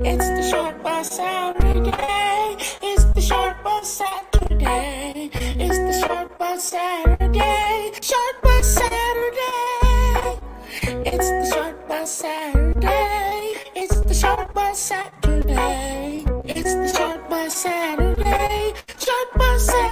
It's the short bus Saturday. It's the short bus Saturday. It's the short bus Saturday. Short bus Saturday. It's the short bus Saturday. It's the short bus Saturday. It's the short bus Saturday. Short bus Saturday.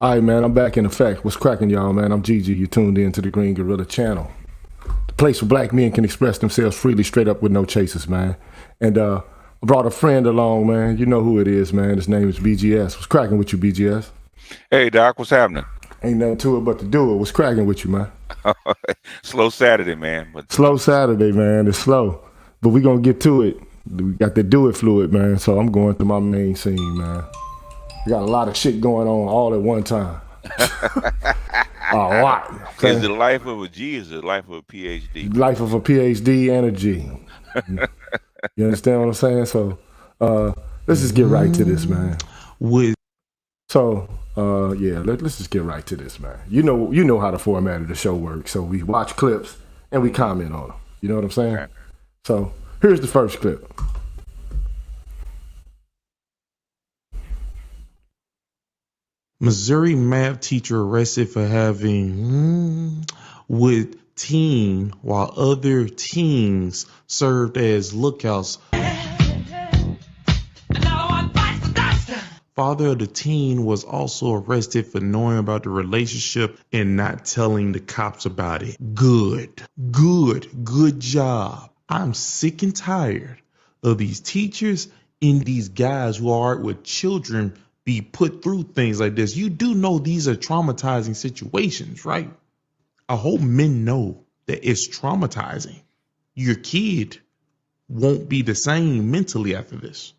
All right, man, I'm back in effect. What's cracking, y'all, man? I'm Gigi. You tuned in to the Green Gorilla channel. The place where black men can express themselves freely, straight up with no chasers, man. And I brought a friend along, man. You know who it is, man. His name is BGS. What's cracking with you, BGS? Hey, Doc, what's happening? Ain't nothing to it but to do it. What's cracking with you, man? Slow Saturday, man. But slow Saturday, man. It's slow. But we going to get to it. We got the do it fluid, man. So I'm going through my main scene, man. We got a lot of shit going on all at one time. A lot. Okay? Is the life of a G is the life of a PhD? Life of a PhD and a G. You understand what I'm saying? So let's just get right to this, man. Let's just get right to this, man. You know how the format of the show works. So we watch clips and we comment on them. You know what I'm saying? Right. So here's the first clip. Missouri math teacher arrested for having with teen while other teens served as lookouts. Father of the teen was also arrested for knowing about the relationship and not telling the cops about it. Good job. I'm sick and tired of these teachers and these guys who are with children be put through things like this. You do know these are traumatizing situations, right? I hope men know that it's traumatizing. Your kid won't be the same mentally after this.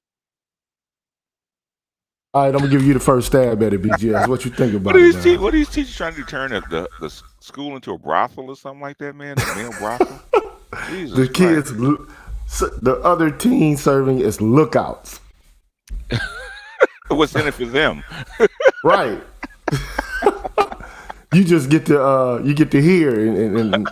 All right, I'm gonna give you the first stab at it, BGS. What you think about What are it, these man? what are these teachers trying to turn the school into a brothel or something like that, man? A male brothel? Jesus The Christ. kids, the other teens serving as lookouts. What's in it for them? Right. You just get to hear, and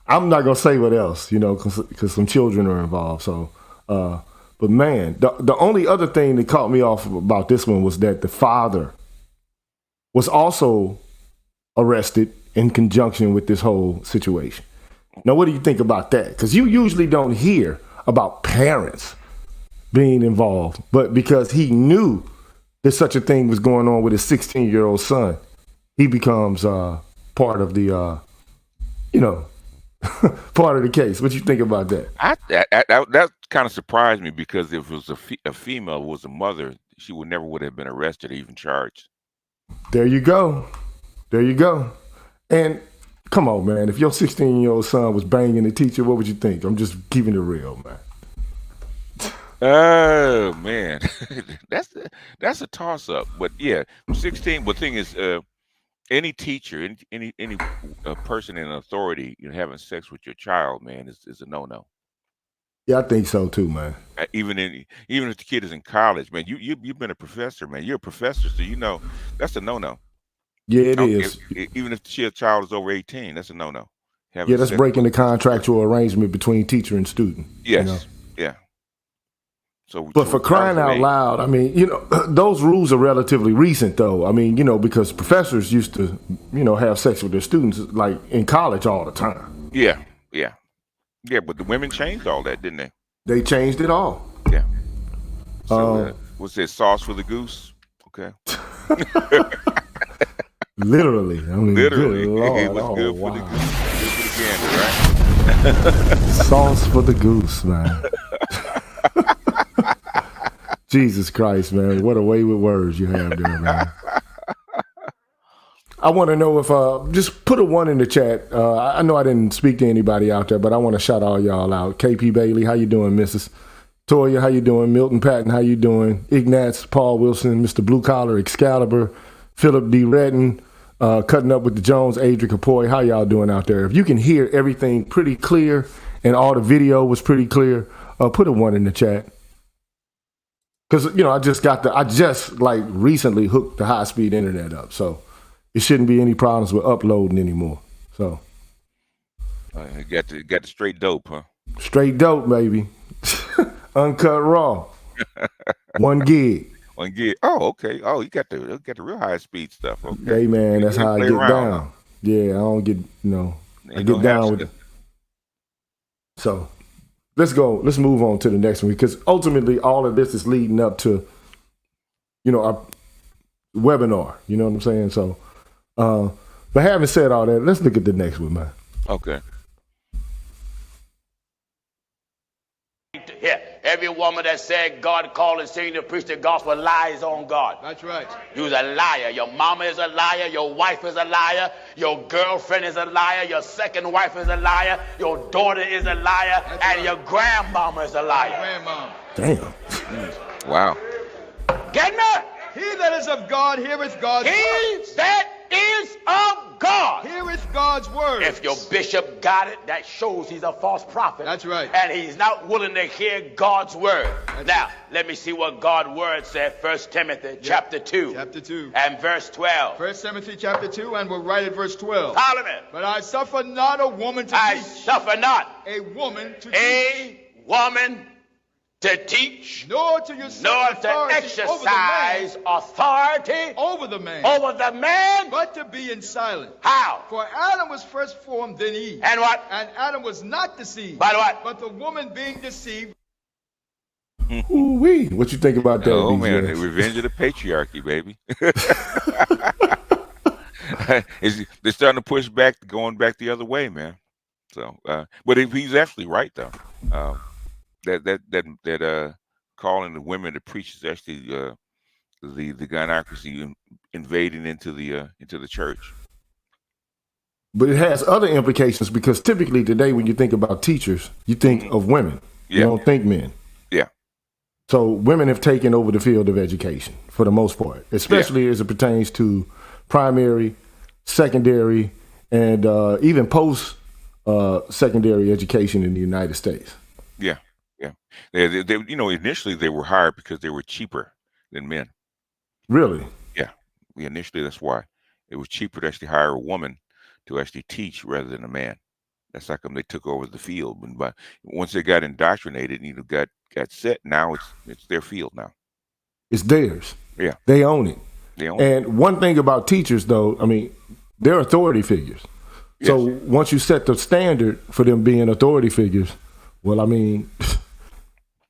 I'm not gonna say what else, you know, because some children are involved. So, but man, the only other thing that caught me off about this one was that the father was also arrested in conjunction with this whole situation. Now, what do you think about that? Because you usually don't hear about parents being involved, but because he knew that such a thing was going on with his 16-year-old son, he becomes part of the, part of the case. What you think about that? That kind of surprised me, because if it was a female, was a mother, she would have been arrested or even charged. There you go. And come on, man. If your 16-year-old son was banging the teacher, what would you think? I'm just keeping it real, man. Oh man, that's a toss up. But yeah, 16. But the thing is, any teacher, any person in authority, having sex with your child, man, is a no. Yeah, I think so too, man. Even if the kid is in college, man, you've been a professor, man. You're a professor, so that's a no. Yeah, it is. Even if the child is over 18, that's a no. Yeah, that's breaking the contractual arrangement between teacher and student. Yes. Yeah. But for crying out loud, I mean, those rules are relatively recent, though. I mean, because professors used to, have sex with their students, like in college all the time. Yeah. But the women changed all that, didn't they? They changed it all. Yeah. So what's that, sauce for the goose? Okay. Literally. I mean, literally. It was good for the goose. Good for the gander, right? Sauce for the goose, man. Jesus Christ, man. What a way with words you have there, man. I want to know if, just put a 1 in the chat. I know I didn't speak to anybody out there, but I want to shout all y'all out. KP Bailey, how you doing, Mrs. Toya, how you doing? Milton Patton, how you doing? Ignatz, Paul Wilson, Mr. Blue Collar, Excalibur, Philip D. Redden, Cutting Up with the Jones, Adrian Capoy. How y'all doing out there? If you can hear everything pretty clear and all the video was pretty clear, put a 1 in the chat. Because, I just recently hooked the high-speed internet up. So it shouldn't be any problems with uploading anymore. So. Got the straight dope, huh? Straight dope, baby. Uncut raw. 1 gig. 1 gig. Oh, okay. Oh, you got the real high-speed stuff. Okay. Hey, man, that's how I get down. Yeah, I don't get, I get down with it. So. Let's go. Let's move on to the next one, because ultimately all of this is leading up to, our webinar. You know what I'm saying? So, but having said all that, let's look at the next one, man. Okay. Yeah, every woman that said God called and sing to preach the gospel lies on God. That's right. You're a liar. Your mama is a liar. Your wife is a liar. Your girlfriend is a liar. Your second wife is a liar. Your daughter is a liar. That's and right. your grandmama is a liar. Grandma. Damn. Wow. Get me? He that is of God heareth God's He word. that is of God. Heareth God's word. If your bishop got it, that shows he's a false prophet. That's right. And he's not willing to hear God's word. That's now, right. let me see what God's word said. 1 Timothy chapter 2. Chapter 2. And verse 12. 1 Timothy chapter 2, and we're right at verse 12. Parliament. But I suffer not a woman to I teach. suffer not A woman to teach. a woman to teach, nor to usurp nor to authority exercise authority over the man, over the man. but to be in silence. How? For Adam was first formed, then Eve. And what? And Adam was not deceived. By what? But the woman being deceived. Ooh-wee. What you think about that? Oh man, DJ? the revenge of the patriarchy, baby. They're starting to push back, going back the other way, man. So, but he's actually right though. That calling the women to preach is actually the gynocracy invading into the church. But it has other implications because typically today, when you think about teachers, you think of women. Yeah. You don't think men. Yeah. So women have taken over the field of education for the most part, especially as it pertains to primary, secondary, and even post secondary education in the United States. Yeah. Yeah. They initially they were hired because they were cheaper than men. Really? Yeah. Initially, that's why it was cheaper to actually hire a woman to actually teach rather than a man. That's how come they took over the field. But once they got indoctrinated, got set. Now it's their field now. It's theirs. Yeah. They own it. They own it. And one thing about teachers, though, I mean, they're authority figures. Yes. So once you set the standard for them being authority figures, well, I mean,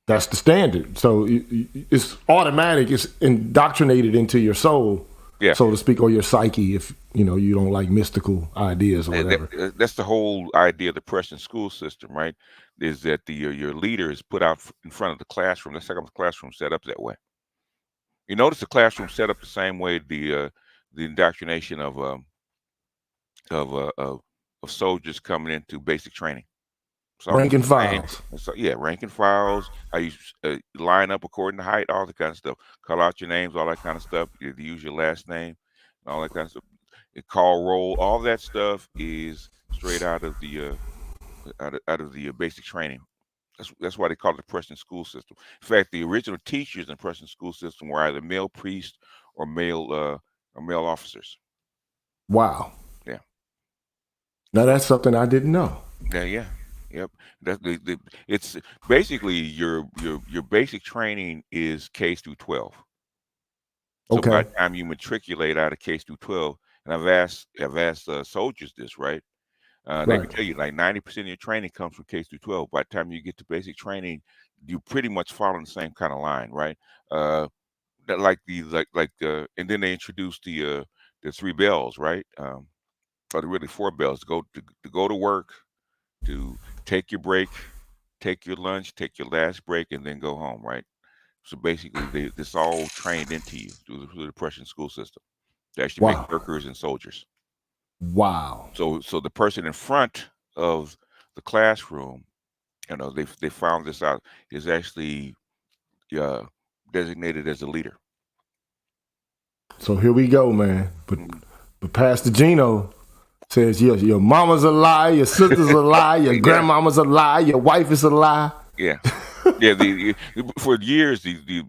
that's the standard. So it's automatic. It's indoctrinated into your soul, so to speak, or your psyche, if you don't like mystical ideas or whatever. That's the whole idea of the Prussian school system, right? Is that your leader is put out in front of the classroom. That's how the classroom set up that way. You notice the classroom set up the same way the indoctrination of soldiers coming into basic training. So Rank and files. So rank and files. How you line up according to height, all that kind of stuff. Call out your names, all that kind of stuff. You use your last name, and all that kind of stuff. Call roll, all that stuff is straight out of the basic training. That's why they call it the Prussian school system. In fact, the original teachers in the Prussian school system were either male priests or male officers. Wow. Yeah. Now that's something I didn't know. Yeah. Yep. It's basically your basic training is K through 12. So Okay. by the time you matriculate out of K through 12, and I've asked soldiers this, right? They can tell you like 90% of your training comes from K through 12. By the time you get to basic training, you pretty much follow the same kind of line, right? And then they introduced the 3 bells, right? Or really 4 bells to go to work, to take your break, take your lunch, take your last break, and then go home, right? So basically, this all trained into you through the Prussian school system to actually make workers and soldiers. Wow. So the person in front of the classroom, they found this out, is actually designated as a leader. So here we go, man. But Pastor Gino says your mama's a lie, your sister's a lie, your grandmama's a lie, your wife is a lie. Yeah. For years, the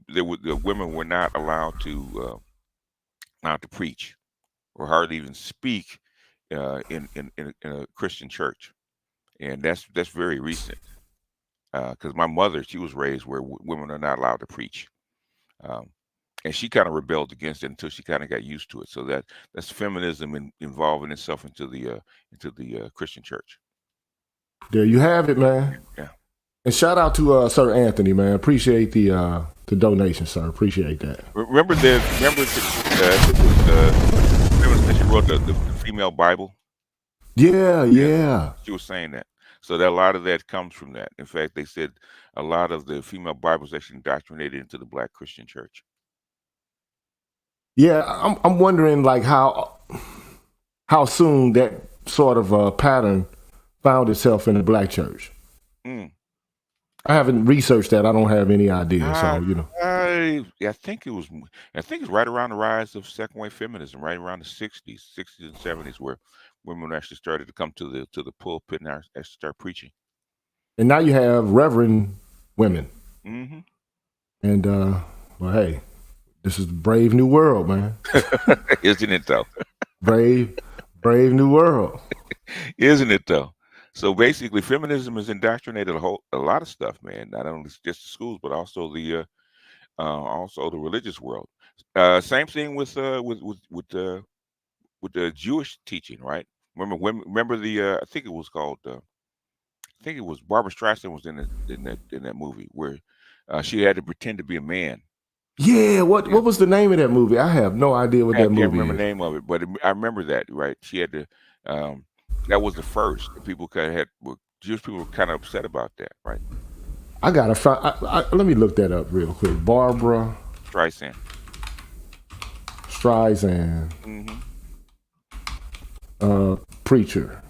women were not allowed to preach or hardly even speak in a Christian church, and that's very recent. Because my mother, she was raised where women are not allowed to preach, and she kind of rebelled against it until she kind of got used to it. So that's feminism involving itself into the Christian church. There you have it, man. Yeah. And shout out to Sir Anthony, man. Appreciate the donation, sir. Appreciate that. Remember that she wrote the female Bible? Yeah. She was saying that. So that a lot of that comes from that. In fact, they said a lot of the female Bibles actually indoctrinated into the Black Christian church. Yeah, I'm wondering like how soon that sort of pattern found itself in the Black church. I haven't researched that. I don't have any idea. So I think it's right around the rise of second wave feminism, right around the 60s and 70s, where women actually started to come to the pulpit and actually start preaching. And now you have reverend women. Mm-hmm. And well, hey, this is the brave new world, man. Isn't it though? Brave new world. Isn't it though? So basically, feminism has indoctrinated a lot of stuff, man. Not only just the schools, but also the religious world. Same thing with the Jewish teaching, right? Remember the I think it was called I think it was Barbara Streisand was in that movie where she had to pretend to be a man. Yeah, what Yeah, was the name of that movie? I have no idea what I that can't movie remember is. the name of it, but I remember that, right? She had to. Um, that was the first. People kind of Jewish people were kind of upset about that, right? I gotta find. Let me look that up real quick. Barbara Streisand. Streisand, Hmm. preacher,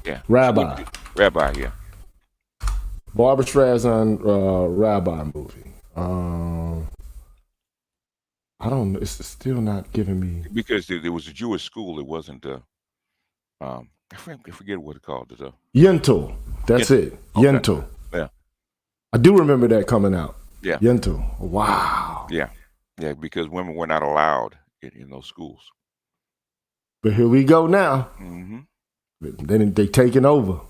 Yeah, rabbi. rabbi. Yeah, Barbara Streisand, rabbi movie. I don't know. It's still not giving me. because there was a Jewish school. It wasn't. I forget what it called. Yentl. That's Yentl. it. Okay. Yentl. Yeah. I do remember that coming out. Yeah. Yentl. Wow. Yeah. Yeah. Because women were not allowed in those schools. But here we go now. Hmm. Then they taking over.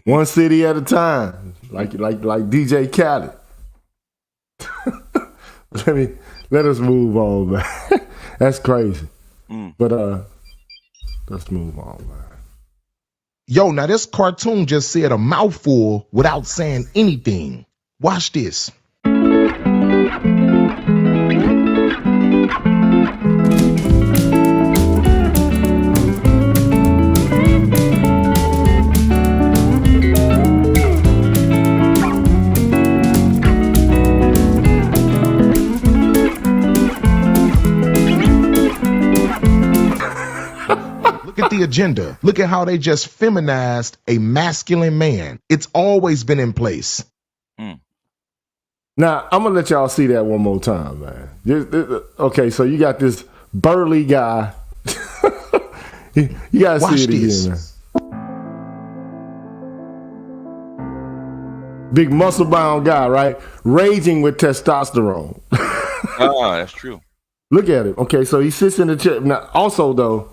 One city at a time. Like DJ Khaled. Let us move on, man. That's crazy. But let's move on, man. Yo, now this cartoon just said a mouthful without saying anything. Watch this. Look at the agenda. Look at how they just feminized a masculine man. It's always been in place. Now, I'm going to let y'all see that one more time, man. Okay, so you got this burly guy. You got to see it this. again, man. Big muscle-bound guy, right? Raging with testosterone. That's true. Look at it. Okay, so he sits in the chair. Now, also, though,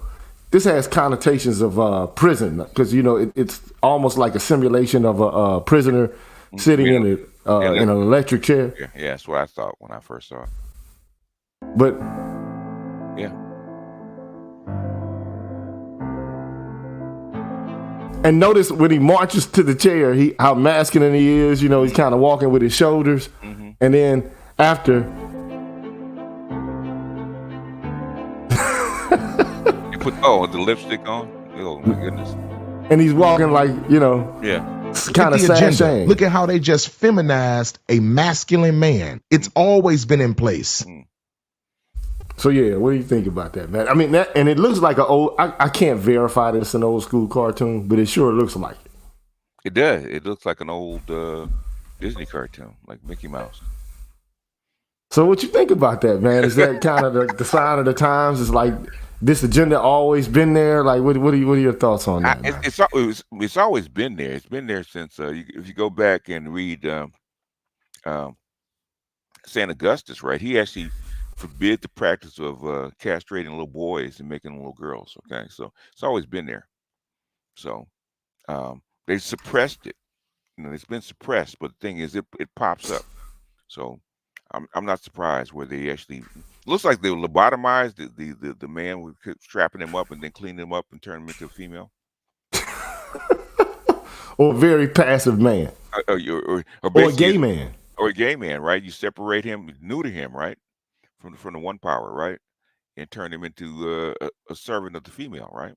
this has connotations of prison because, it's almost like a simulation of a prisoner sitting in an electric chair. Yeah, that's what I thought when I first saw it. But yeah. And notice when he marches to the chair, how masculine he is. He's kind of walking with his shoulders. Mm-hmm. And then after, you put the lipstick on. Oh my goodness. And he's walking like yeah. Kind of sashaying. Look at how they just feminized a masculine man. It's always been in place. So yeah, what do you think about that, man? I mean, and it looks like an old. I can't verify this an old school cartoon, but it sure looks like it. It does. It looks like an old Disney cartoon, like Mickey Mouse. So what you think about that, man? Is that kind of the sign of the times? It's like this agenda always been there. Like, what are your thoughts on that? It's always been there. It's been there since if you go back and read St. Augustus, right? He actually forbid the practice of castrating little boys and making little girls. Okay, so it's always been there. So they suppressed it. It's been suppressed, but the thing is, it pops up. So I'm not surprised where they actually looks like they lobotomized the man with strapping him up and then cleaning him up and turning him into a female. Or a very passive man. Or a gay man. Or a gay man, right? You separate him, neuter him, right? From the one power, right? And turn him into a servant of the female, right?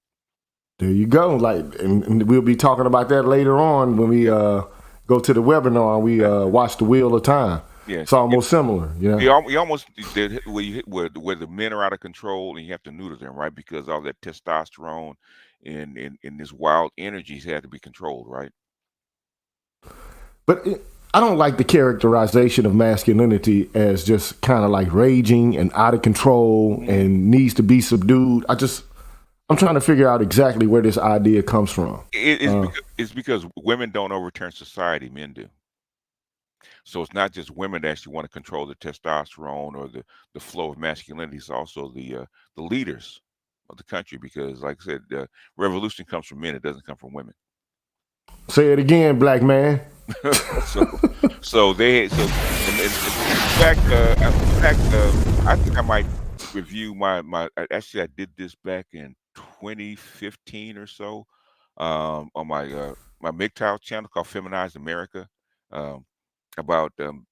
There you go. And we'll be talking about that later on when we go to the webinar and we watch The Wheel of Time. Yeah, it's almost similar. You almost did where the men are out of control and you have to neuter them, right? Because all that testosterone and this wild energies had to be controlled, right? But I don't like the characterization of masculinity as just kind of like raging and out of control and needs to be subdued. I'm trying to figure out exactly where this idea comes from. It's because women don't overturn society, men do. So it's not just women that actually want to control the testosterone or the flow of masculinity. It's also the leaders of the country because, like I said, revolution comes from men. It doesn't come from women. Say it again, black man. So they in fact, I think I might review actually I did this back in 2015 or so, on my MGTOW channel called Feminized America, um, about them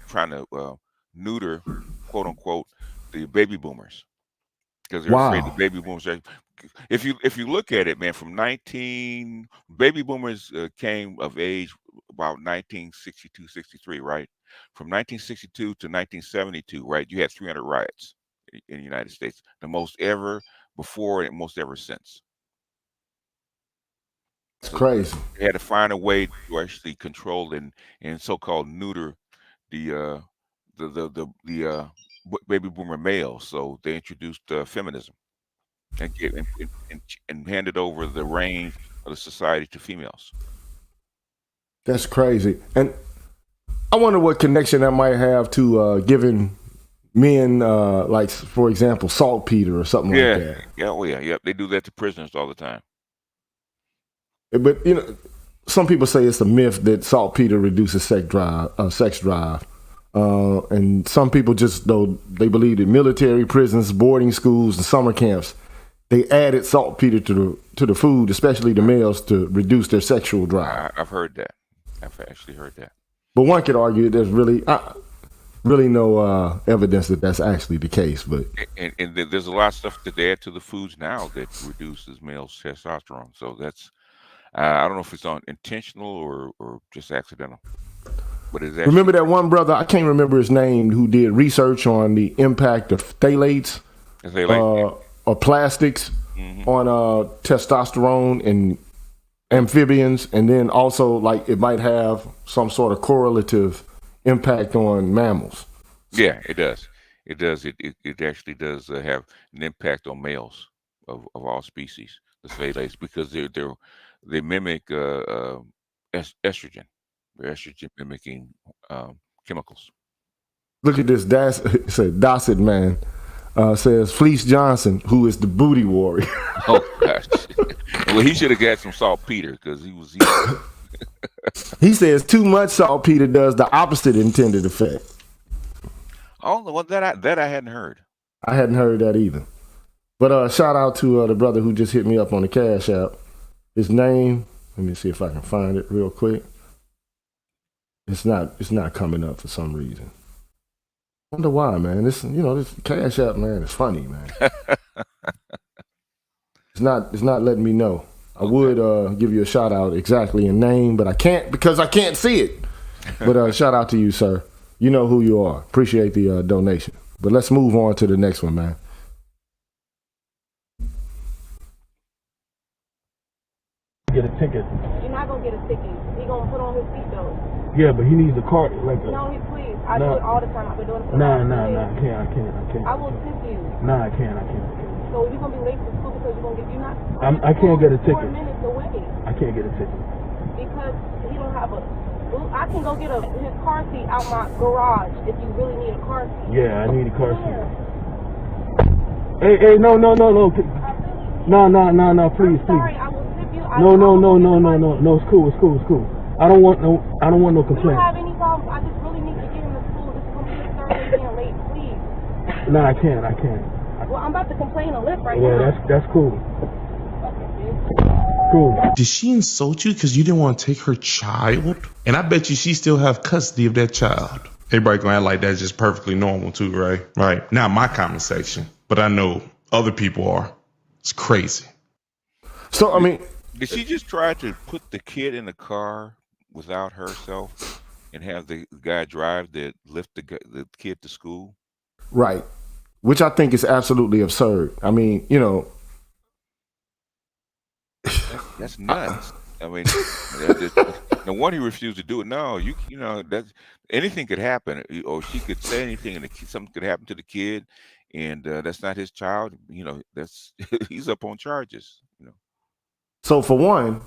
trying to neuter, quote unquote, the baby boomers because they're afraid the Wow. baby boomers are. If you look at it, man, from 19 baby boomers came of age about 1962, 63, right? From 1962 to 1972, right? You had 300 riots in the United States, the most ever before and most ever since. It's So crazy. they had to find a way to actually control and so-called neuter the baby boomer males. So they introduced feminism and and handed over the reins of the society to females. That's crazy. And I wonder what connection that might have to giving men, like, for example, saltpeter or something like Yeah, that. yeah, oh yeah, yep. They do that to prisoners all the time. But, some people say it's a myth that saltpeter reduces sex drive. And some people just, though, they believe that military prisons, boarding schools, and summer camps, they added saltpeter to the food, especially the males, to reduce their sexual drive. I've heard that. I've actually heard that. But one could argue there's really no evidence that that's actually the case. But And there's a lot of stuff that they add to the foods now that reduces male testosterone. So that's I don't know if it's intentional or just accidental. But it's actually, remember that one brother, I can't remember his name, who did research on the impact of phthalates or plastics on testosterone in amphibians, and then also like it might have some sort of correlative impact on mammals. yeah, it does. It does. It actually does have an impact on males of all species, the phthalates, because they mimic estrogen. They're estrogen mimicking chemicals. Look at this. It said Dossett man says Fleece Johnson, who is the booty warrior. Oh gosh. Well, he should have got some saltpeter because he was. He says too much saltpeter does the opposite intended effect. Oh, well, that I hadn't heard. I hadn't heard that either. But shout out to the brother who just hit me up on the Cash App. His name, let me see if I can find it real quick. It's not coming up for some reason. I wonder why, man. This Cash App, man, is funny, man. It's not letting me know. I would give you a shout out exactly in name, but I can't because I can't see it. But shout out to you, sir. You know who you are. Appreciate the donation. But let's move on to the next one, man. Get a ticket. You're not gonna get a ticket. He gonna put on his seatbelt. Yeah, but he needs a card like a. No, please. I do it all the time. I've been doing it for Nah, the last 2 I years. can't. I will tip you. Nah, I can't. So you're gonna be late for school because you're gonna get you not. I can't get a 4 ticket. minutes away I can't get a ticket. because he don't have a. I can go get his car seat out my garage if you really need a car seat. Yeah, I need a car seat. Yeah. Hey, no. No, please. Sorry, I will tip you. No, it's cool. I don't want no You don't complaint. have any problems. I just really need to get him to school. This is gonna be his third day being late. Please. Nah, I can't. Well, I'm about to complain to Lyft right Yeah, now. that's cool. Okay, bitch. Cool. Did she insult you because you didn't want to take her child? And I bet you she still have custody of that child. Everybody gonna act like that's just perfectly normal too, right? Right. Not my comment section, but I know other people are. It's crazy. So I mean, Did she just try to put the kid in the car without herself and have the guy drive lift the kid to school? right, which I think is absolutely absurd. I mean, That's nuts. I mean, no wonder he refused to do it. No, that anything could happen, or she could say anything, and something could happen to the kid, and that's not his child. That's he's up on charges. So for one,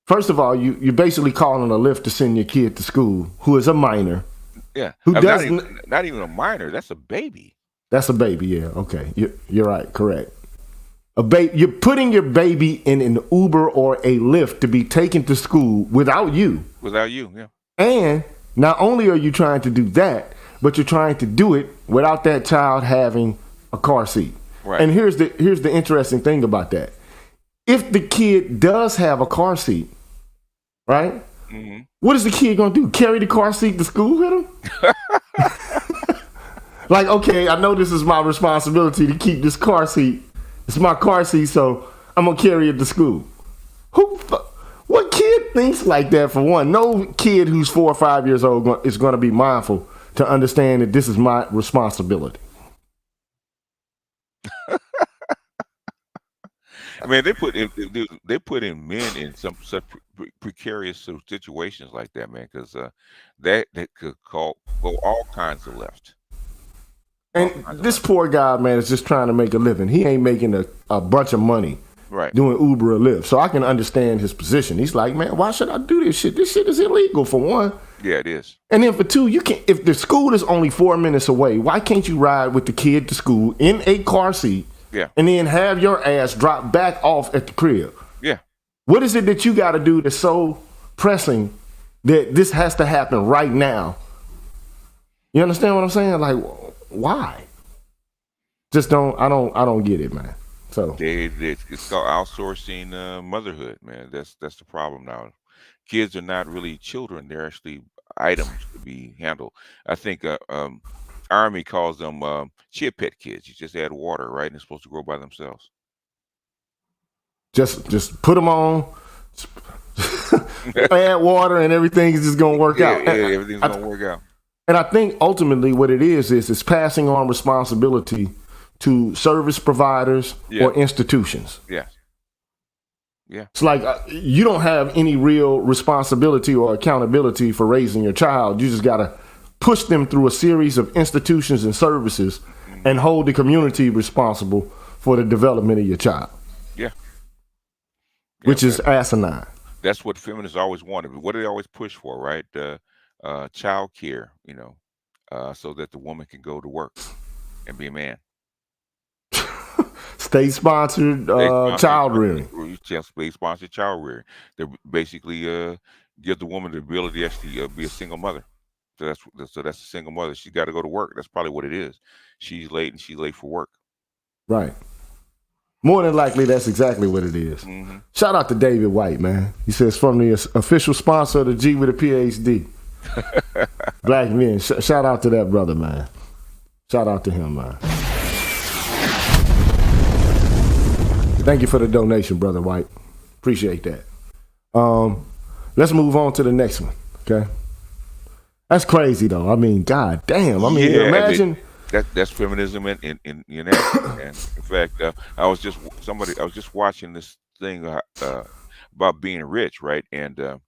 first of all, you're basically calling a Lyft to send your kid to school, who is a minor. Yeah, Who I mean, doesn't? not even a minor. That's a baby. That's a baby. Yeah. Okay. You're right. Correct. You're putting your baby in an Uber or a Lyft to be taken to school without you. Without you, yeah. And not only are you trying to do that, but you're trying to do it without that child having a car seat. Right. And here's the interesting thing about that. If the kid does have a car seat, right? Mm-hmm. What is the kid gonna do? Carry the car seat to school with him? Like, okay, I know this is my responsibility to keep this car seat. It's my car seat, so I'm gonna carry it to school. What kid thinks like that? For one, no kid who's 4 or 5 years old is gonna be mindful to understand that this is my responsibility. I mean, they put in men in some such precarious situations like that, man, because that could go all kinds of left. And this poor guy, man, is just trying to make a living. He ain't making a bunch of money Right. doing Uber or Lyft. So I can understand his position. He's like, man, why should I do this shit? This shit is illegal, for one. Yeah, it is. And then for two, you can't. If the school is only 4 minutes away, why can't you ride with the kid to school in a car seat? Yeah. And then have your ass drop back off at the crib? Yeah. What is it that you got to do that's so pressing that this has to happen right now? You understand what I'm saying? Like, why? Just I don't get it, man. So it's called outsourcing motherhood, man. That's the problem now. Kids are not really children; they're actually items to be handled. I think Army calls them chia pet kids. You just add water, right? And they're supposed to grow by themselves. just put them on, add water, and everything is just gonna work out. Yeah, everything's gonna work out. And I think ultimately what it is it's passing on responsibility to service providers or institutions. Yeah. Yeah. It's like you don't have any real responsibility or accountability for raising your child. You just got to push them through a series of institutions and services and hold the community responsible for the development of your child. Yeah. Which is asinine. That's what feminists always wanted. What do they always push for, right? Child care, so that the woman can go to work and be a man. State-sponsored child rearing. State-sponsored child rearing. They basically give the woman the ability to actually be a single mother. So that's a single mother. She's got to go to work. That's probably what it is. She's late for work. Right. More than likely, that's exactly what it is. Mm-hmm. Shout out to David White, man. He says from the official sponsor of the G with a PhD. Black men. Shout out to that brother, man. Shout out to him, man. Thank you for the donation, Brother White. Appreciate that. Let's move on to the next one, okay? That's crazy, though. I mean, god damn. I mean, imagine... That's feminism in action. And in fact, I was just watching this thing about being rich, right? And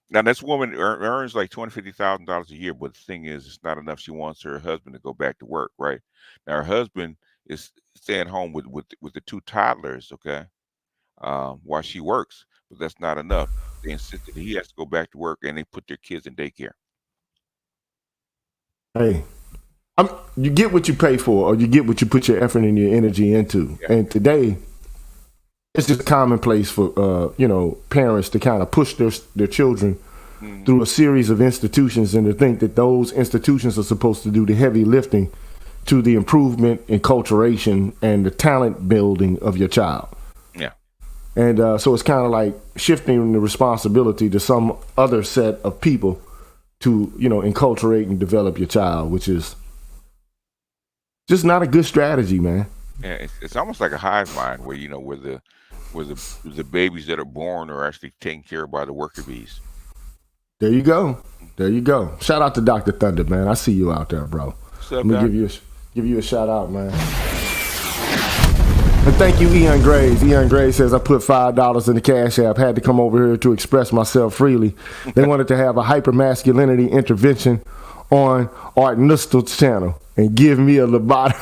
now this woman earns like $250,000 a year, but the thing is, it's not enough. She wants her husband to go back to work, right? Now her husband is staying home with the 2 toddlers, okay, while she works, but that's not enough. They insist that he has to go back to work, and they put their kids in daycare. Hey, you get what you pay for, or you get what you put your effort and your energy into. Yeah. And today, it's just commonplace for parents to kind of push their children through a series of institutions, and to think that those institutions are supposed to do the heavy lifting to the improvement, enculturation, and the talent building of your child. Yeah. And so it's kind of like shifting the responsibility to some other set of people to, enculturate and develop your child, which is just not a good strategy, man. Yeah, it's almost like a hive mind where the babies that are born are actually taken care of by the worker bees. There you go. Shout out to Dr. Thunder, man. I see you out there, bro. What's up, Let me give you a shout out, man. And thank you, Ian Graves. Ian Graves says, I put $5 in the Cash App. Had to come over here to express myself freely. They wanted to have a hyper-masculinity intervention on Art Nustel's channel and give me a lobotomy.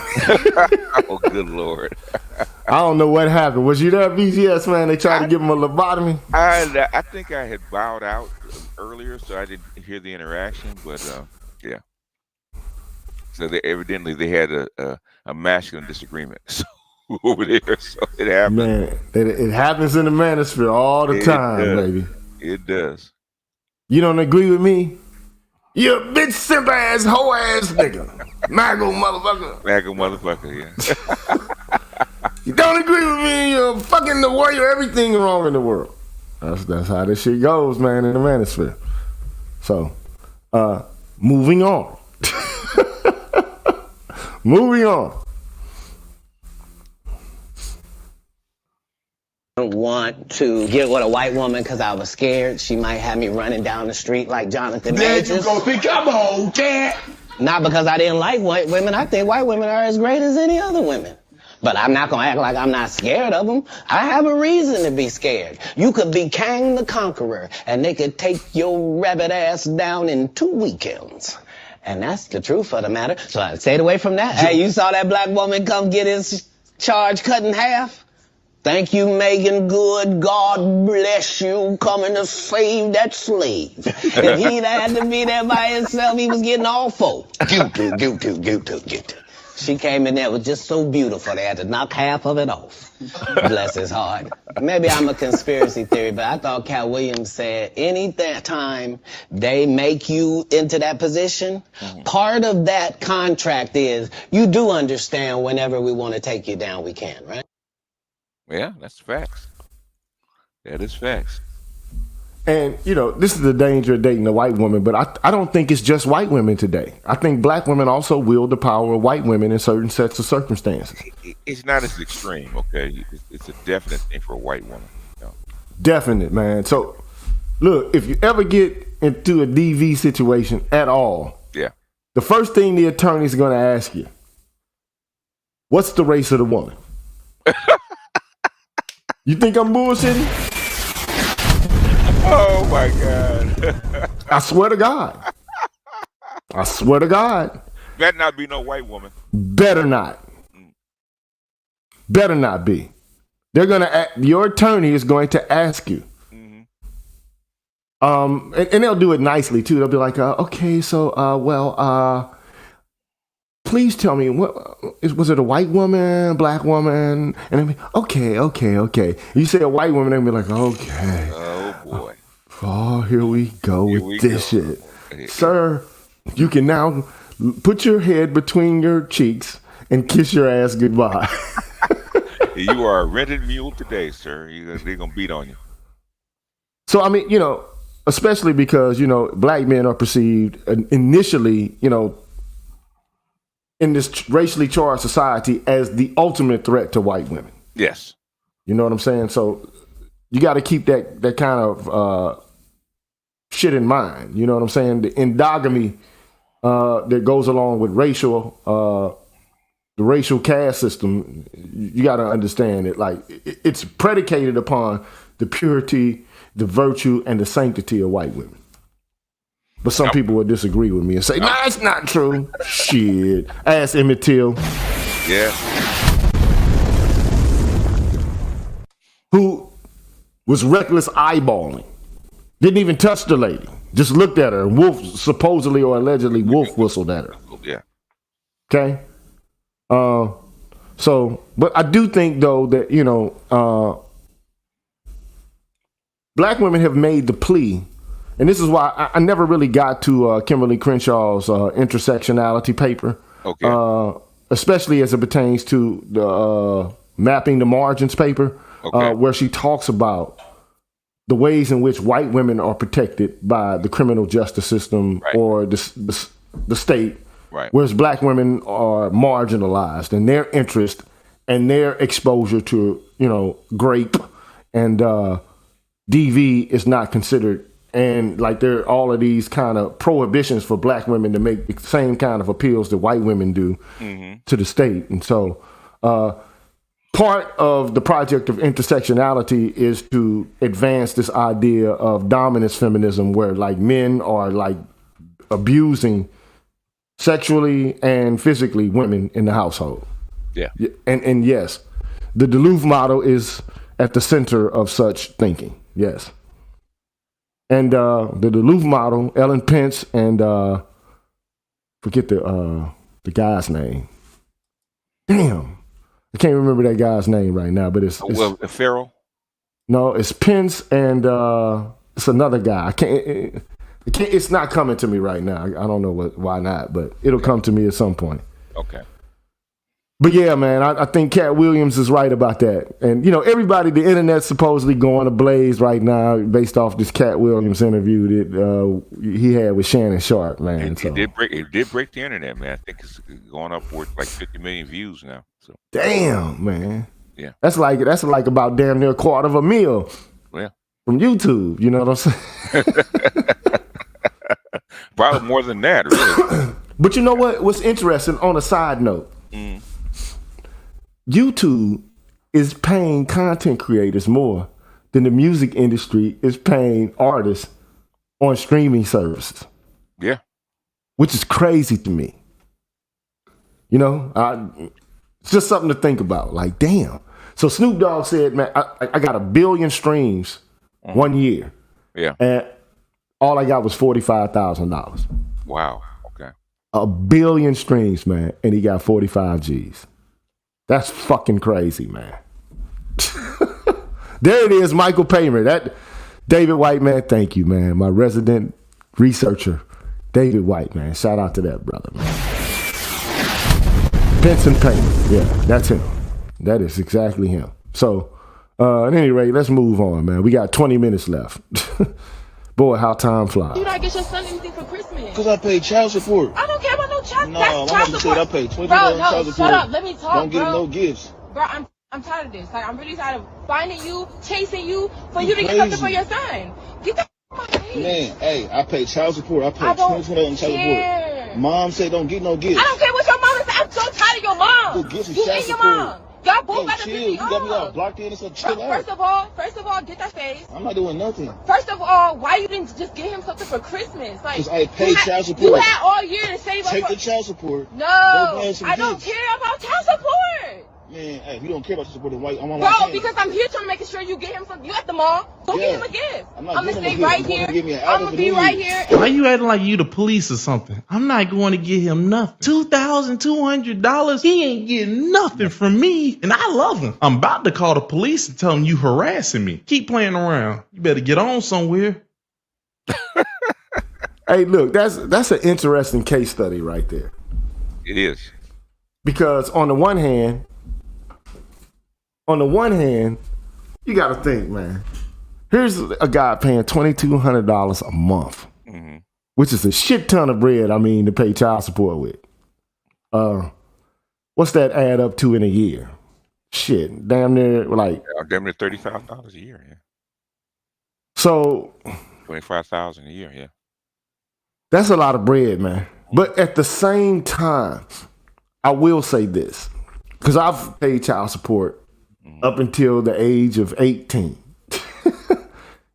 Oh, good Lord. I don't know what happened. Was you there, BGS, man? They tried to give him a lobotomy? I think I had bowed out earlier, so I didn't hear the interaction, but yeah. So evidently they had a masculine disagreement. So over there. So it happens. Man, it happens in the manosphere all the time, baby. It does. You don't agree with me? You a bitch, simp ass, hoe ass nigga. Mago motherfucker. Mago motherfucker, yeah. You don't agree with me? You're fucking the world. You're everything wrong in the world. That's how this shit goes, man, in the manosphere. So, moving on. Moving on. I don't want to get with a white woman because I was scared she might have me running down the street like Jonathan Majors. There you go, become old cat. Not because I didn't like white women. I think white women are as great as any other women. But I'm not going to act like I'm not scared of them. I have a reason to be scared. You could be Kang the Conqueror, and they could take your rabbit ass down in 2 weekends. And that's the truth of the matter. So I stayed away from that. Hey, you saw that black woman come get his charge cut in half? Thank you, Megan Good. God bless you coming to save that slave. If he'd had to be there by himself, he was getting all four. Guilty. She came in there, was just so beautiful, they had to knock half of it off. Bless his heart. Maybe I'm a conspiracy theory, but I thought Cat Williams said any time they make you into that position, part of that contract is you do understand whenever we want to take you down, we can, right? Yeah, that's facts. That is facts. And, you know, this is the danger of dating a white woman, but I don't think it's just white women today. I think black women also wield the power of white women in certain sets of circumstances. It's not as extreme, okay? It's a definite thing for a white woman. You know? Definite, man. So, look, if you ever get into a DV situation at all, yeah, the first thing the attorney is going to ask you, what's the race of the woman? You think I'm bullshitting? Oh my God. I swear to God. I swear to God. Better not be no white woman. Better not. Better not be. They're gonna. Your attorney is going to ask you. And they'll do it nicely too. They'll be like, okay, so, please tell me, was it a white woman, black woman? And they'll be, okay. You say a white woman, they'll be like, okay. Oh boy. Oh, here we go with this shit. Sir, you can now put your head between your cheeks and kiss your ass goodbye. You are a rented mule today, sir. They're going to beat on you. So, I mean, you know, especially because, you know, black men are perceived initially, you know, in this racially charged society as the ultimate threat to white women. Yes. You know what I'm saying? So you got to keep that kind of shit in mind. You know what I'm saying? The endogamy that goes along with the racial caste system, you got to understand it. Like, it's predicated upon the purity, the virtue, and the sanctity of white women. But some people will disagree with me and say, nah, it's not true. Shit. Ask Emmett Till. Yeah. Who was reckless eyeballing. Didn't even touch the lady. Just looked at her. Wolf, supposedly or allegedly, wolf whistled at her. Yeah. Okay? But I do think, though, that, you know, black women have made the plea, and this is why I never really got to Kimberly Crenshaw's intersectionality paper, especially as it pertains to the mapping the margins paper, where she talks about the ways in which white women are protected by the criminal justice system or the state, whereas black women are marginalized, and their interest and their exposure to, you know, grape and DV is not considered. And like, there are all of these kind of prohibitions for black women to make the same kind of appeals that white women do to the state. And so part of the project of intersectionality is to advance this idea of dominance feminism, where like men are like abusing sexually and physically women in the household. Yeah. And yes, the Duluth model is at the center of such thinking. Yes. And the Duluth model, Ellen Pence and forget the guy's name. Damn. I can't remember that guy's name right now, but it's Farrell. No, it's Pence and it's another guy. I can't. It's not coming to me right now. I don't know why not, but it'll come to me at some point. Okay. But yeah, man, I think Cat Williams is right about that. And, everybody, the internet's supposedly going ablaze right now based off this Cat Williams interview that he had with Shannon Sharp, man. It did break the internet, man. I think it's going upward like 50 million views now. So damn, man. Yeah. That's like about damn near a quarter of a meal. Yeah. From YouTube, you know what I'm saying? Probably more than that, really. But you know what? What's interesting on a side note, YouTube is paying content creators more than the music industry is paying artists on streaming services. Yeah. Which is crazy to me. It's just something to think about. Like, damn. So Snoop Dogg said, man, I got 1 billion streams 1 year. Yeah. And all I got was $45,000. Wow. Okay. 1 billion streams, man, and he got 45 G's. That's fucking crazy, man. There it is, Michael Paymer. That David White, man, thank you, man. My resident researcher, David White, man. Shout out to that brother, man. Benson Paymer. Yeah, that's him. That is exactly him. So, at any rate, let's move on, man. We got 20 minutes left. Boy, how time flies. You not get your son anything for Christmas? Because I paid child support. I don't care about no child. No, That's my child mama support. said I paid $20 Bro, no, child support. shut up. Let me talk, Don't get bro. no gifts. Bro, I'm tired of this. Like, I'm really tired of finding you, chasing you, for you to crazy. get something for your son. Get the out of my face. Man, hey, I paid child support. I paid $20 on child support. Mom said don't get no gifts. I don't care what your mama said. I'm so tired of your mom. The gifts is You child and your support. mom. Y'all both Yo, got to chill. piss me You got me all off. blocked in and stuff. Chill Bro, out. first of all, get that face. I'm not doing nothing. First of all, why you didn't just get him something for Christmas? Like, Because I paid child support. You had all year to save up Take for... the child support. No, Go buy some I don't gifts. care about child support. Man, hey, if you don't care about child support, then why? I'm on Bro, my team. because I'm here trying to make sure you get him something. You at the mall, go get him a gift. I'm I'm not gonna getting stay him a right gift. You here. wanna give me an I'm album gonna for be New right Year's? here. Why you acting like you the police or something? I'm not going to get him nothing. $2,200? He ain't getting nothing from me, and I love him. I'm about to call the police and tell them you harassing me. Keep playing around. You better get on somewhere. Hey, look, that's an interesting case study right there. It is. Because on the one hand, you got to think, man. Here's a guy paying $2,200 a month, which is a shit ton of bread, to pay child support with. What's that add up to in a year? Shit, damn near damn near $30,000 a year. Yeah. So $25,000 a year. Yeah. That's a lot of bread, man. But at the same time, I will say this, because I've paid child support up until the age of 18.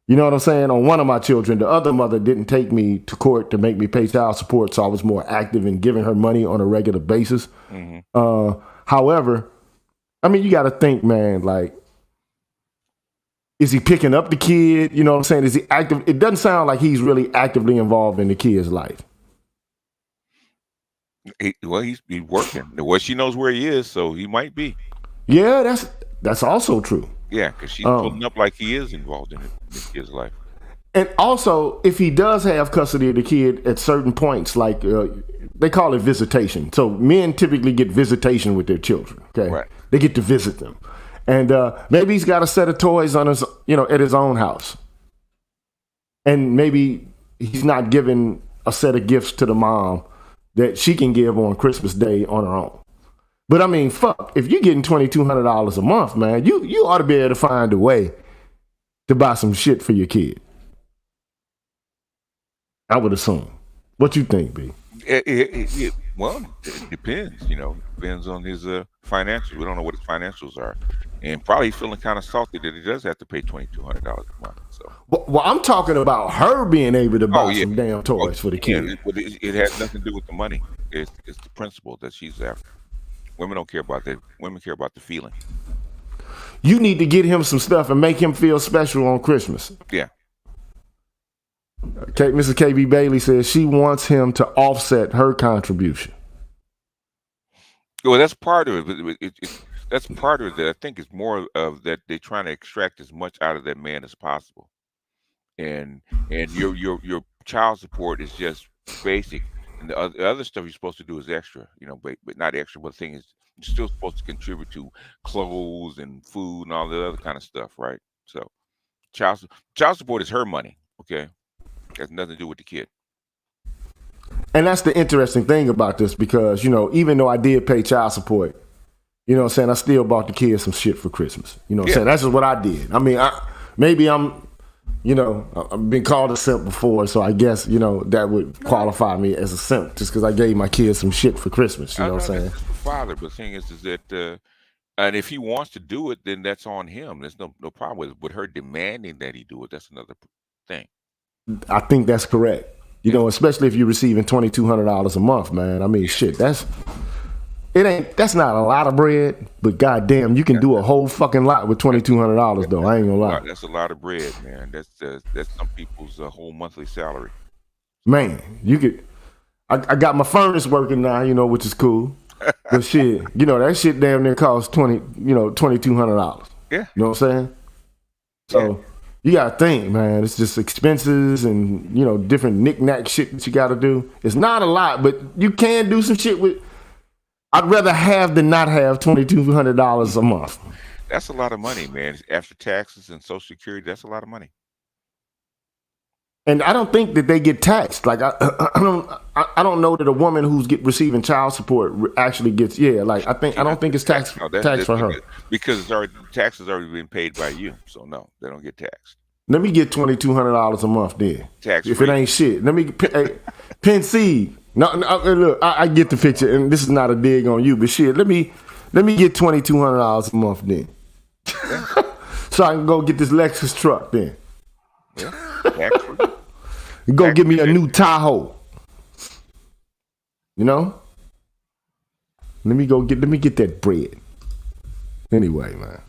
You know what I'm saying? On one of my children, the other mother didn't take me to court to make me pay child support, so I was more active in giving her money on a regular basis. However, you got to think, man, like, is he picking up the kid? You know what I'm saying? Is he active? It doesn't sound like he's really actively involved in the kid's life. He's working. Well, she knows where he is, so he might be. Yeah, that's also true. Yeah, because she's pulling up like he is involved in the kid's life. And also, if he does have custody of the kid at certain points, like they call it visitation. So men typically get visitation with their children. Okay, right. They get to visit them, and maybe he's got a set of toys on his, at his own house, and maybe he's not giving a set of gifts to the mom that she can give on Christmas Day on her own. But fuck, if you're getting $2,200 a month, man, you ought to be able to find a way to buy some shit for your kid. I would assume. What you think, B? Well, it depends. Depends on his financials. We don't know what his financials are, and probably feeling kind of salty that he does have to pay $2,200 a month. So, well, I'm talking about her being able to buy some damn toys for the kid. It has nothing to do with the money. It's the principle that she's after. Women don't care about that. Women care about the feeling. You need to get him some stuff and make him feel special on Christmas. Yeah. Okay, Mrs. KB Bailey says she wants him to offset her contribution. Well, that's part of it. that's part of it. I think it's more of that they're trying to extract as much out of that man as possible, and your child support is just basic, and the other stuff you're supposed to do is extra, but not extra. But the thing is, you're still supposed to contribute to clothes and food and all the other kind of stuff, right? So child support is her money. Okay, has nothing to do with the kid. And that's the interesting thing about this because, even though I did pay child support, I'm saying, I still bought the kids some shit for Christmas. You know what I'm saying? That's just what I did. I mean, I've been called a simp before, so I guess, that would qualify me as a simp just because I gave my kids some shit for Christmas. You know what I'm saying? That's the father, but the thing is that, and if he wants to do it, then that's on him. There's no problem with it. But her demanding that he do it, that's another thing. I think that's correct. Especially if you're receiving $2,200 a month, man. I mean, shit, that's not a lot of bread, but goddamn, you can do a whole fucking lot with $2,200 though. I ain't gonna lie. That's a lot of bread, man. That's some people's whole monthly salary. Man, you could. I got my furnace working now, which is cool. But shit, that shit damn near costs $2,200. Yeah. You know what I'm saying? So you gotta think, man. It's just expenses and different knick-knack shit that you gotta do. It's not a lot, but you can do some shit with. I'd rather have than not have $2,200 a month. That's a lot of money, man. After taxes and Social Security, that's a lot of money. And I don't think that they get taxed. Like I don't know that a woman who's receiving child support actually gets. Yeah, like I don't think it's taxed for her because taxes already been paid by you. So no, they don't get taxed. Let me get $2,200 a month then. Tax if it ain't shit. Let me Penn Seed. No, look, I get the picture, and this is not a dig on you, but shit, let me get $2,200 a month then, so I can go get this Lexus truck then. Yeah, go get me a new Tahoe. Let me get that bread. Anyway, man,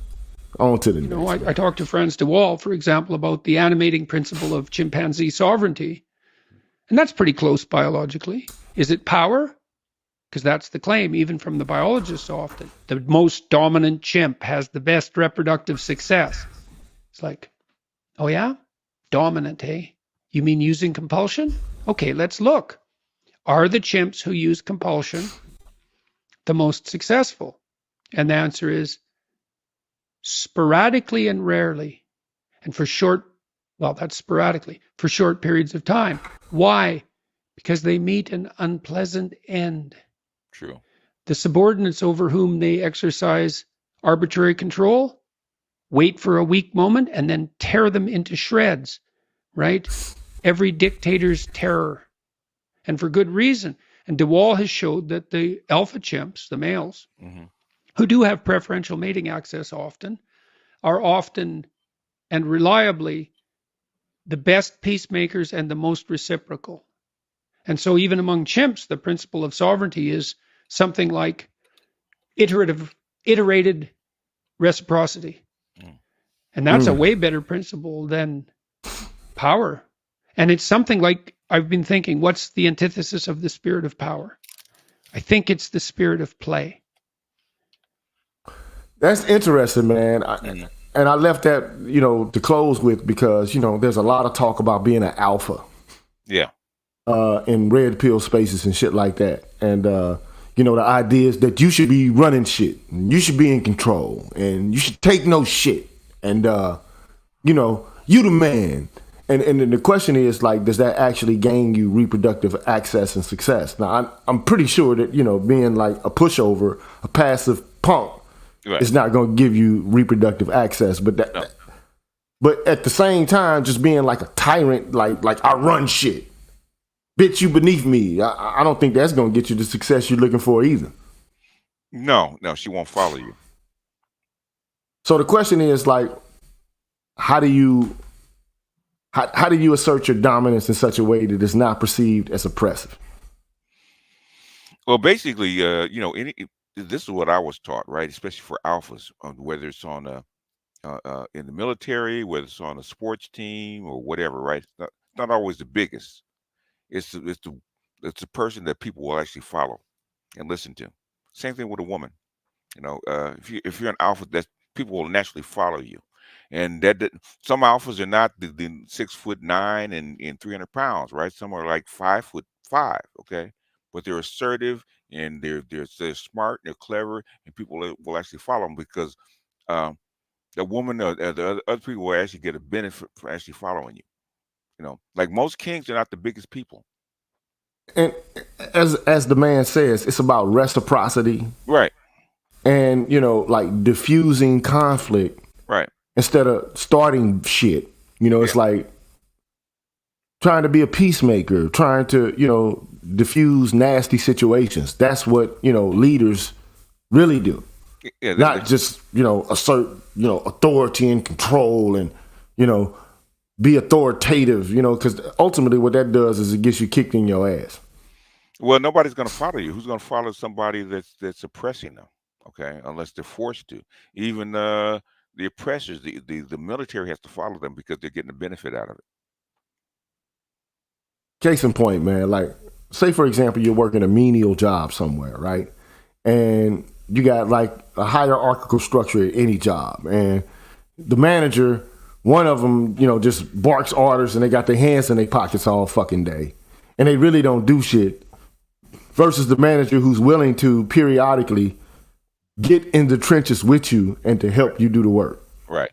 on to the next. I talked to Franz de Waal, for example, about the animating principle of chimpanzee sovereignty. And that's pretty close biologically. Is it power? Because that's the claim, even from the biologists often. The most dominant chimp has the best reproductive success. It's like, oh yeah? Dominant, eh? You mean using compulsion? Okay, let's look. Are the chimps who use compulsion the most successful? And the answer is sporadically and rarely. And that's sporadically, for short periods of time. Why? Because they meet an unpleasant end. True. The subordinates over whom they exercise arbitrary control wait for a weak moment and then tear them into shreds, right? Every dictator's terror. And for good reason. And de Waal has showed that the alpha chimps, the males, who do have preferential mating access are often and reliably the best peacemakers and the most reciprocal. And so even among chimps, the principle of sovereignty is something like iterated reciprocity. And that's a way better principle than power. And it's something like, I've been thinking, what's the antithesis of the spirit of power? I think it's the spirit of play. That's interesting, man. And I left that, to close with because, there's a lot of talk about being an alpha. Yeah. In red pill spaces and shit like that. And, the idea is that you should be running shit. And you should be in control. And you should take no shit. And, you the man. And then the question is, like, does that actually gain you reproductive access and success? Now, I'm pretty sure that, being like a pushover, a passive punk, it's not going to give you reproductive access, but but at the same time, just being like a tyrant, like I run shit, bitch, you beneath me. I don't think that's going to get you the success you're looking for either. No, she won't follow you. So the question is, like, how do you assert your dominance in such a way that it's not perceived as oppressive? Well, basically, this is what I was taught, right? Especially for alphas, whether it's on in the military, whether it's on a sports team or whatever, right? It's not always the biggest. It's the person that people will actually follow and listen to. Same thing with a woman. If you're an alpha, that people will naturally follow you, and some alphas are not the 6'9" and 300 pounds, right? Some are like 5'5", okay, but they're assertive and they're smart, they're clever, and people will actually follow them because um, the woman or the other people will actually get a benefit for actually following you. Like most kings are not the biggest people. And as the man says, it's about reciprocity, right? And like diffusing conflict, right? Instead of starting shit. It's like trying to be a peacemaker, trying to diffuse nasty situations. That's what leaders really do. Not just assert authority and control and be authoritative, because ultimately what that does is it gets you kicked in your ass. Well, nobody's going to follow you. Who's going to follow somebody that's oppressing them? Okay, unless they're forced to. Even the oppressors, the military has to follow them because they're getting the benefit out of it. Case in point, man. Like, say for example, you're working a menial job somewhere, right? And you got like a hierarchical structure at any job, and the manager, one of them, just barks orders, and they got their hands in their pockets all fucking day, and they really don't do shit. Versus the manager who's willing to periodically get in the trenches with you and to help you do the work. Right.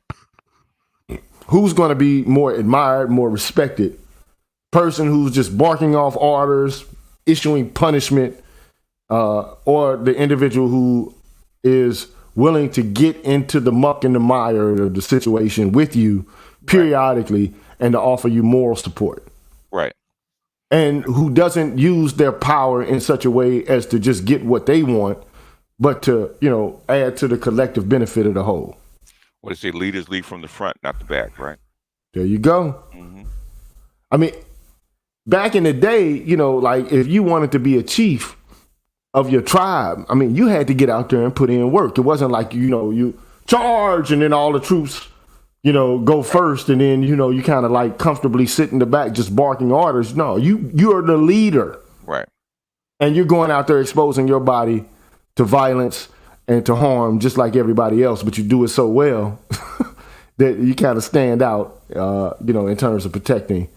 Who's going to be more admired, more respected? Person who's just barking off orders, issuing punishment, or the individual who is willing to get into the muck and the mire of the situation with you periodically and to offer you moral support. Right. And who doesn't use their power in such a way as to just get what they want, but to, add to the collective benefit of the whole. What they say, leaders lead from the front, not the back, right? There you go. Mm-hmm. I mean, back in the day, like if you wanted to be a chief of your tribe, I mean, you had to get out there and put in work. It wasn't like, you charge and then all the troops, go first and then, you kind of like comfortably sit in the back just barking orders. No, you're the leader. Right. And you're going out there exposing your body to violence and to harm just like everybody else, but you do it so well that you kind of stand out, in terms of protecting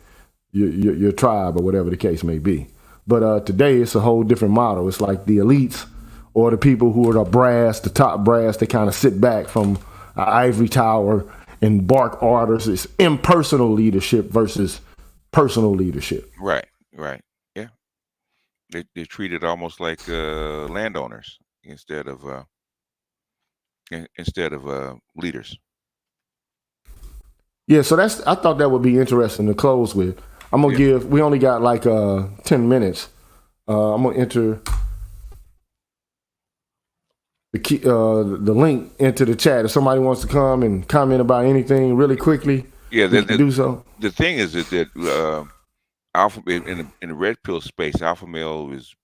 your tribe or whatever the case may be. But today it's a whole different model. It's like the elites or the people who are the top brass, they kind of sit back from an ivory tower and bark orders. It's impersonal leadership versus personal leadership. Right. Yeah. They're treated almost like landowners instead of leaders. Yeah, so I thought that would be interesting to close with. I'm gonna we only got like 10 minutes. I'm gonna enter the link into the chat. If somebody wants to come and comment about anything really quickly, we can do so. The thing is that alpha in the red pill space, alpha male is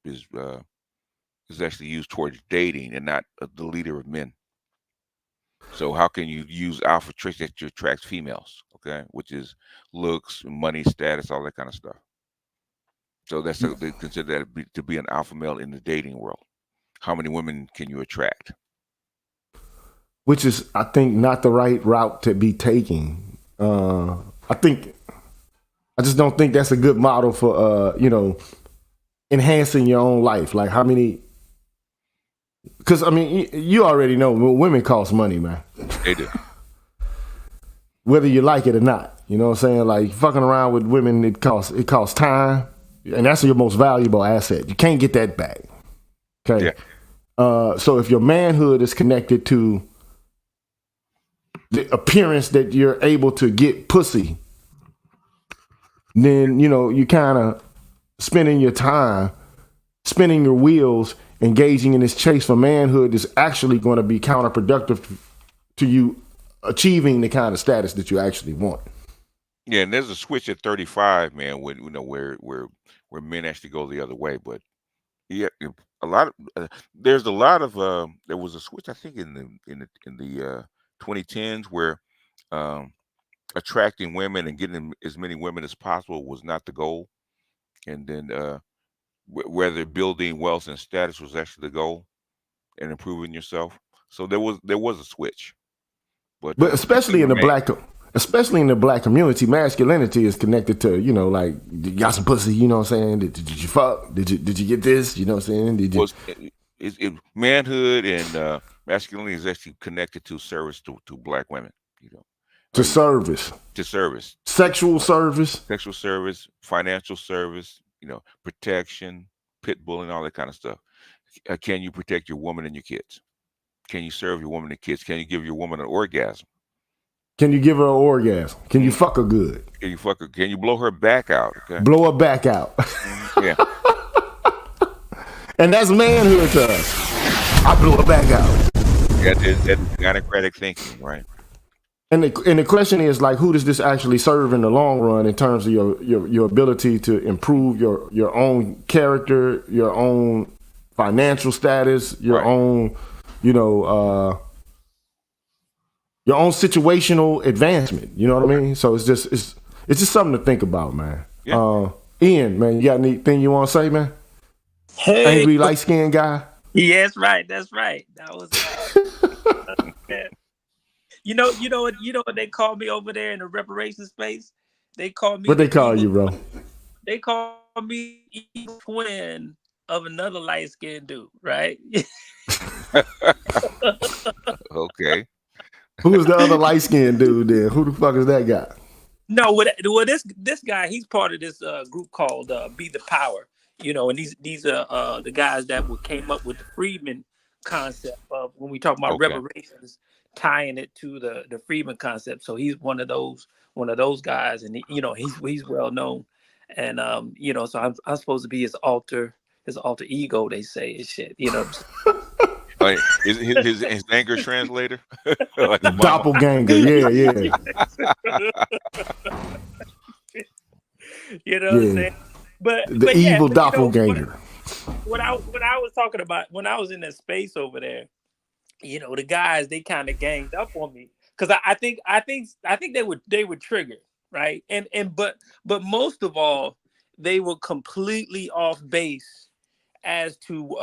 actually used towards dating and not the leader of men. So how can you use alpha traits that attracts females? Okay, which is looks, money, status, all that kind of stuff. So they consider that to be an alpha male in the dating world. How many women can you attract? Which is, I think, not the right route to be taking. I just don't think that's a good model for enhancing your own life. Like how many? Because I mean, you already know women cost money, man. They do. Whether you like it or not, you know what I'm saying? Like fucking around with women, it costs time, and that's your most valuable asset. You can't get that back. Okay. Yeah. So if your manhood is connected to the appearance that you're able to get pussy, then you kind of spending your time, spinning your wheels, engaging in this chase for manhood is actually going to be counterproductive to you achieving the kind of status that you actually want. Yeah, and there's a switch at 35, man, when where men actually go the other way. But yeah, there's a lot of there was a switch, I think, in the 2010s where attracting women and getting as many women as possible was not the goal, and then whether building wealth and status was actually the goal and improving yourself. So there was a switch, but especially in the black community, masculinity is connected to, you know, like, you got some pussy, you know what I'm saying? Did you fuck? Did you get this? You know what I'm saying? Did you? Manhood and masculinity is actually connected to service to black women, you know. To service. Sexual service. Sexual service, financial service, you know, protection, pit bullying, all that kind of stuff. Can you protect your woman and your kids? Can you serve your woman and kids? Can you give your woman an orgasm? Can you give her an orgasm? Can you fuck her good? Can you fuck her? Can you blow her back out? Okay. Blow her back out. Yeah. And that's manhood to us. I blew her back out. That's gynocratic thinking, right? And the question is, like, who does this actually serve in the long run in terms of your ability to improve your own character, your own financial status, your own, you know, your own situational advancement. You know what I mean? So it's just something to think about, man. Yeah. Ian, man, you got anything you want to say, man? Hey, angry light skinned guy. Yeah, that's right. That's right. That was. You know what they call me over there in the reparation space? They call me. What they call you, bro? They call me evil twin of another light skinned dude, right? Okay. Who's the other light skinned dude then? Who the fuck is that guy? No, well, this guy, he's part of this group called Be the Power, you know, and these are the guys that came up with the Friedman concept of when we talk about reparations, tying it to the Friedman concept. So he's one of those guys, and you know, he's well known, and you know, so I'm supposed to be his alter ego, they say, and shit, you know. Like, is his anger translator? Like doppelganger, yeah. You know what I'm saying? But evil yeah, doppelganger. You know, what I was talking about when I was in that space over there, you know, the guys, they kind of ganged up on me because I think they were triggered, right? But most of all, they were completely off base as to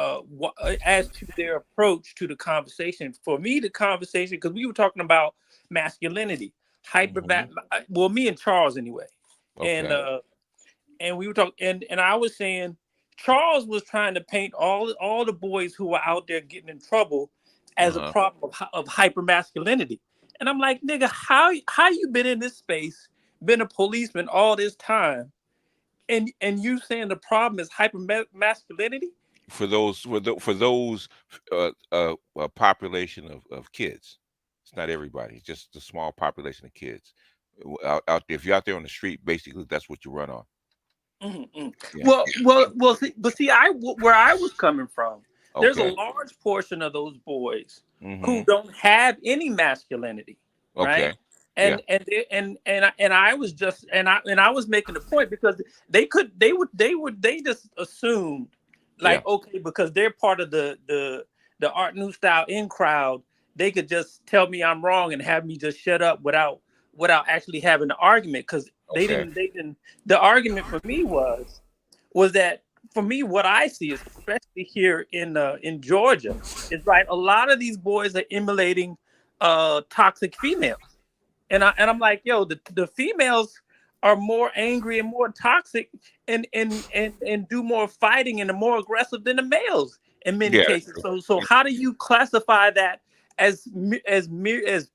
their approach to the conversation. For me, the conversation, because we were talking about masculinity, well, me and Charles anyway, and we were talking, and I was saying Charles was trying to paint all the boys who were out there getting in trouble as a problem of hypermasculinity, and I'm like, nigga, how you been in this space, been a policeman all this time? And you saying the problem is hypermasculinity for those population of kids. It's not everybody. It's just a small population of kids out there. If you're out there on the street, basically that's what you run on. Mm-hmm. Yeah. Well. See, where I was coming from, there's a large portion of those boys who don't have any masculinity, right? And I was just and I was making a point because they just assumed like okay, because they're part of the Art New Style in crowd, they could just tell me I'm wrong and have me just shut up without actually having an argument, because they didn't. The argument for me was that for me, what I see, especially here in Georgia, is right. A lot of these boys are emulating toxic females. And I'm like, yo, the females are more angry and more toxic and do more fighting and are more aggressive than the males in many cases. So how do you classify that as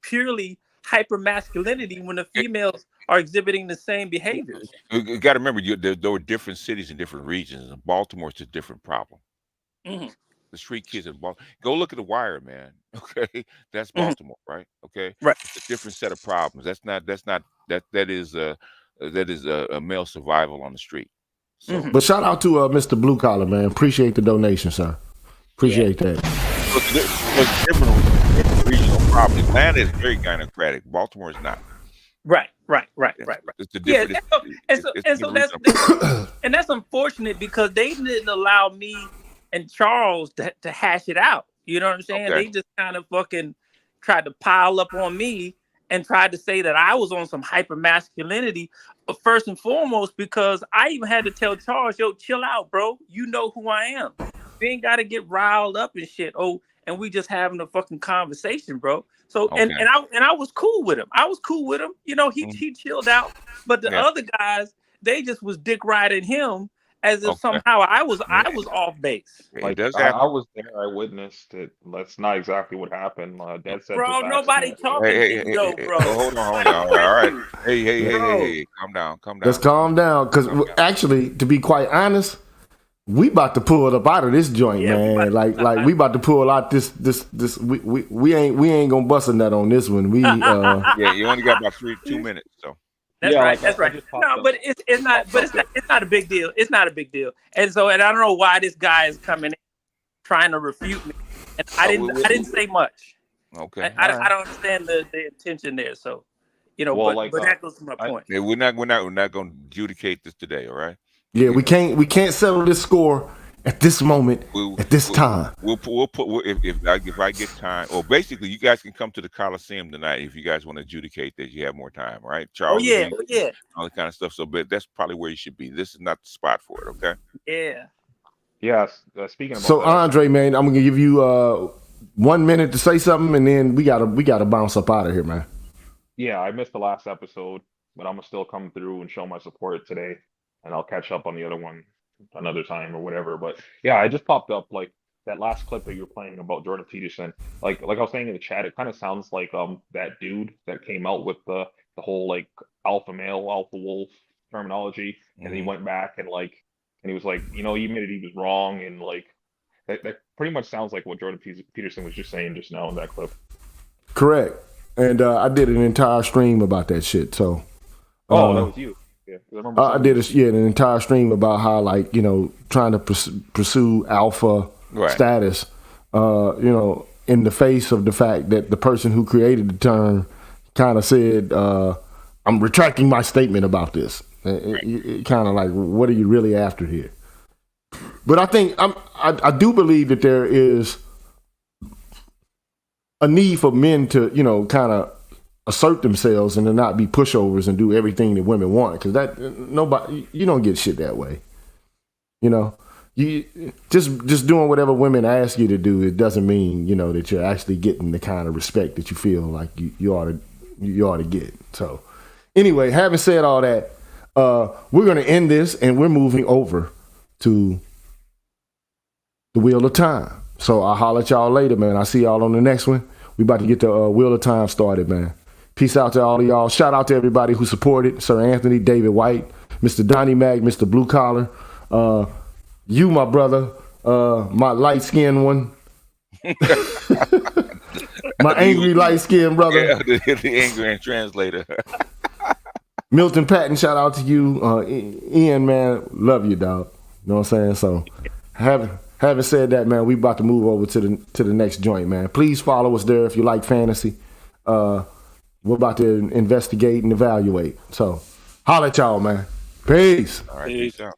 purely hypermasculinity when the females are exhibiting the same behaviors? You got to remember, there were different cities and different regions, and Baltimore's a different problem. Mm-hmm. The street kids in Baltimore. Go look at The Wire, man. Okay, that's Baltimore, right? Okay, right. It's a different set of problems. That is a male survival on the street. So, but shout out to Mr. Blue Collar, man. Appreciate the donation, sir. Appreciate that. It's different regional problem. Atlanta is very gynocratic. Baltimore is not. Right. It's the different. And that's unfortunate because they didn't allow me and Charles to hash it out. You know what I'm saying? They just kind of fucking tried to pile up on me and tried to say that I was on some hyper masculinity, first and foremost, because I even had to tell Charles, yo, chill out, bro. You know who I am. You ain't got to get riled up and shit. Oh, and we just having a fucking conversation, bro. So and I was cool with him. I was cool with him. You know, he chilled out. But the other guys, they just was dick riding him as if somehow I was off base. Like I was there, I witnessed it. That's not exactly what happened. Dad said, bro, nobody talking to you, though, bro. Hold on. All right. Hey, calm down. Let's calm down, because actually, to be quite honest, we about to pull it up out of this joint, man. Like we about to pull out this. We ain't gonna bust a nut on this one. We yeah, you only got about 2 minutes, so. That's right. That's right. No, but it's not a big deal. It's not a big deal. And I don't know why this guy is coming in trying to refute me. And I didn't say much. Okay. I don't understand the intention there. So, you know, but that goes to my point. Yeah, we're not going to adjudicate this today. All right. Yeah, we can't settle this score at this moment, at this time. We'll put if I get time, or basically you guys can come to the Coliseum tonight if you guys want to adjudicate that you have more time, right? Charles, all that kind of stuff. So, but that's probably where you should be. This is not the spot for it, okay? Yeah. Yes. Speaking about so, Andre, man, I'm gonna give you 1 minute to say something, and then we gotta bounce up out of here, man. Yeah, I missed the last episode, but I'm gonna still come through and show my support today, and I'll catch up on the other one another time or whatever. But yeah, I just popped up like that last clip that you were playing about Jordan Peterson. Like I was saying in the chat, it kind of sounds like that dude that came out with the whole like alpha male, alpha wolf terminology, and he went back and he was like, you know, he admitted he was wrong, and like that pretty much sounds like what Jordan Peterson was just saying just now in that clip. Correct. And I did an entire stream about that shit. So that was you. Yeah, I did an entire stream about how, like, you know, trying to pursue alpha status, you know, in the face of the fact that the person who created the term kind of said, I'm retracting my statement about this. It kind of like, what are you really after here? But I think I do believe that there is a need for men to, you know, kind of assert themselves and to not be pushovers and do everything that women want, because you don't get shit that way. You know, you just doing whatever women ask you to do, it doesn't mean, you know, that you're actually getting the kind of respect that you feel like you ought to get. So anyway, having said all that, we're going to end this and we're moving over to the Wheel of Time. So I'll holler at y'all later, man. I'll see y'all on the next one. We about to get the Wheel of Time started, man. Peace out to all of y'all. Shout out to everybody who supported Sir Anthony, David White, Mr. Donnie Mac, Mr. Blue Collar. You, my brother, my light-skinned one. My angry light-skinned brother. Yeah, the angry translator. Milton Patton, shout out to you. Ian, man, love you, dog. You know what I'm saying? So having said that, man, we about to move over to the next joint, man. Please follow us there if you like fantasy. We're about to investigate and evaluate. So, holla at y'all, man. Peace. All right, peace out.